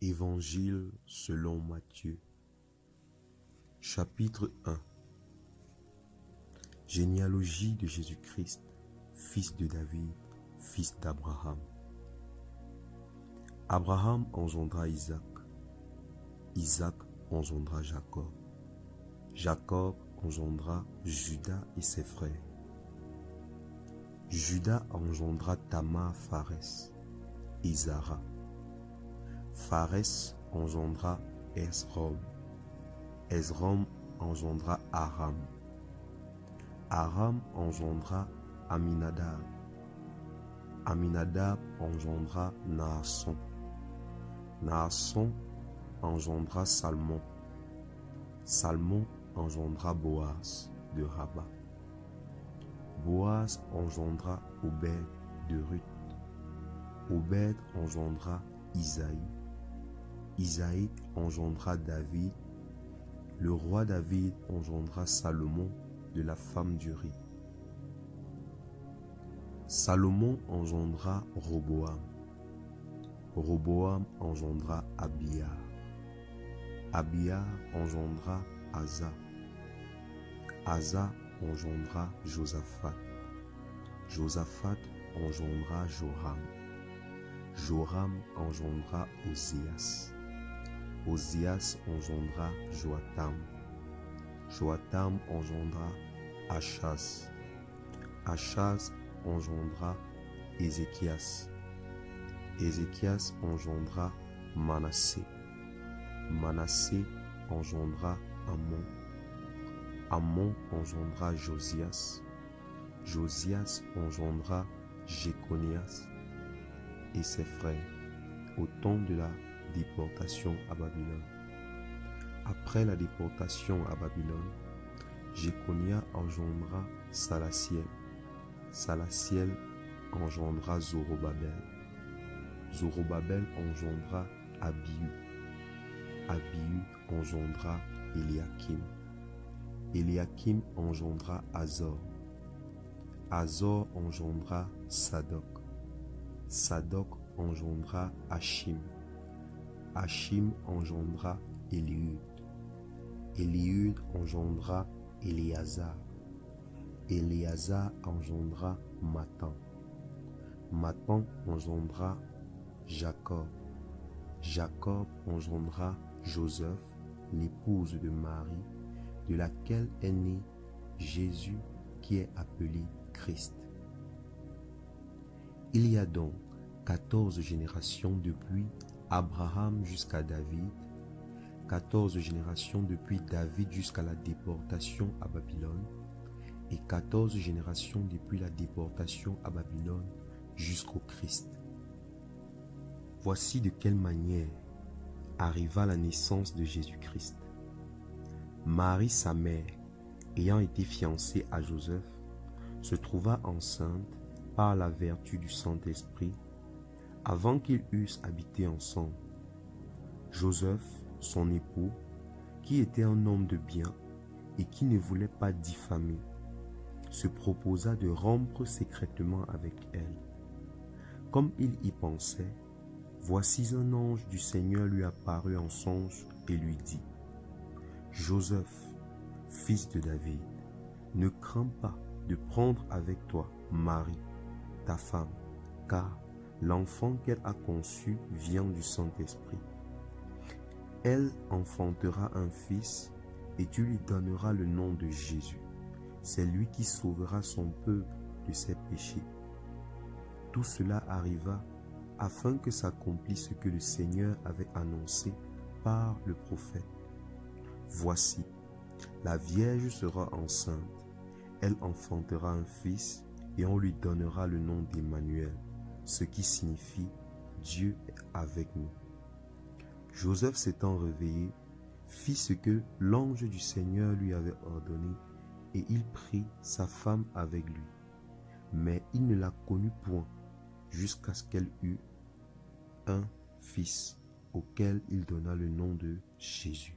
Évangile selon Matthieu, chapitre 1. Généalogie de Jésus-Christ, fils de David, fils d'Abraham. Abraham engendra Isaac. Isaac engendra Jacob. Jacob engendra Judas et ses frères. Judas engendra Tamar, Pharès et Zara. Pharès engendra Esrom. Esrom engendra Aram. Aram engendra Aminadab. Aminadab engendra Naasson. Naasson engendra Salmon. Salmon engendra Boaz de Rabat. Boaz engendra Obed de Ruth. Obed engendra Isaïe. Isaïe engendra David. Le roi David engendra Salomon de la femme d'Uri. Salomon engendra Roboam. Roboam engendra Abia. Abia engendra Asa. Asa engendra Josaphat. Josaphat engendra Joram. Joram engendra Ozias. Ozias engendra Joatam. Joatam engendra Achaz. Achaz engendra Ézéchias. Ézéchias engendra Manassé. Manassé engendra Amon. Amon engendra Josias. Josias engendra Jéconias et ses frères au temps de la déportation à Babylone. Après la déportation à Babylone, Jéconia engendra Salatiel. Salatiel engendra Zorobabel. Zorobabel engendra Abihu. Abihu engendra Eliakim. Eliakim engendra Azor. Azor engendra Sadok. Sadok engendra Achim. Achim engendra Eliud. Eliud engendra Éléazar. Éléazar engendra Matan. Matan engendra Jacob. Jacob engendra Joseph, l'épouse de Marie, de laquelle est né Jésus qui est appelé Christ. Il y a donc 14 générations depuis Abraham jusqu'à David, 14 générations depuis David jusqu'à la déportation à Babylone, et 14 générations depuis la déportation à Babylone jusqu'au Christ. Voici de quelle manière arriva la naissance de Jésus-Christ. Marie, sa mère, ayant été fiancée à Joseph, se trouva enceinte par la vertu du Saint-Esprit avant qu'ils eussent habité ensemble. Joseph, son époux, qui était un homme de bien et qui ne voulait pas diffamer, se proposa de rompre secrètement avec elle. Comme il y pensait, voici un ange du Seigneur lui apparut en songe et lui dit : Joseph, fils de David, ne crains pas de prendre avec toi Marie, ta femme, car l'enfant qu'elle a conçu vient du Saint-Esprit. Elle enfantera un fils et tu lui donneras le nom de Jésus. C'est lui qui sauvera son peuple de ses péchés. Tout cela arriva afin que s'accomplisse ce que le Seigneur avait annoncé par le prophète. Voici, la Vierge sera enceinte, elle enfantera un fils et on lui donnera le nom d'Emmanuel, ce qui signifie Dieu est avec nous. Joseph s'étant réveillé, fit ce que l'ange du Seigneur lui avait ordonné et il prit sa femme avec lui. Mais il ne la connut point jusqu'à ce qu'elle eût un fils auquel il donna le nom de Jésus.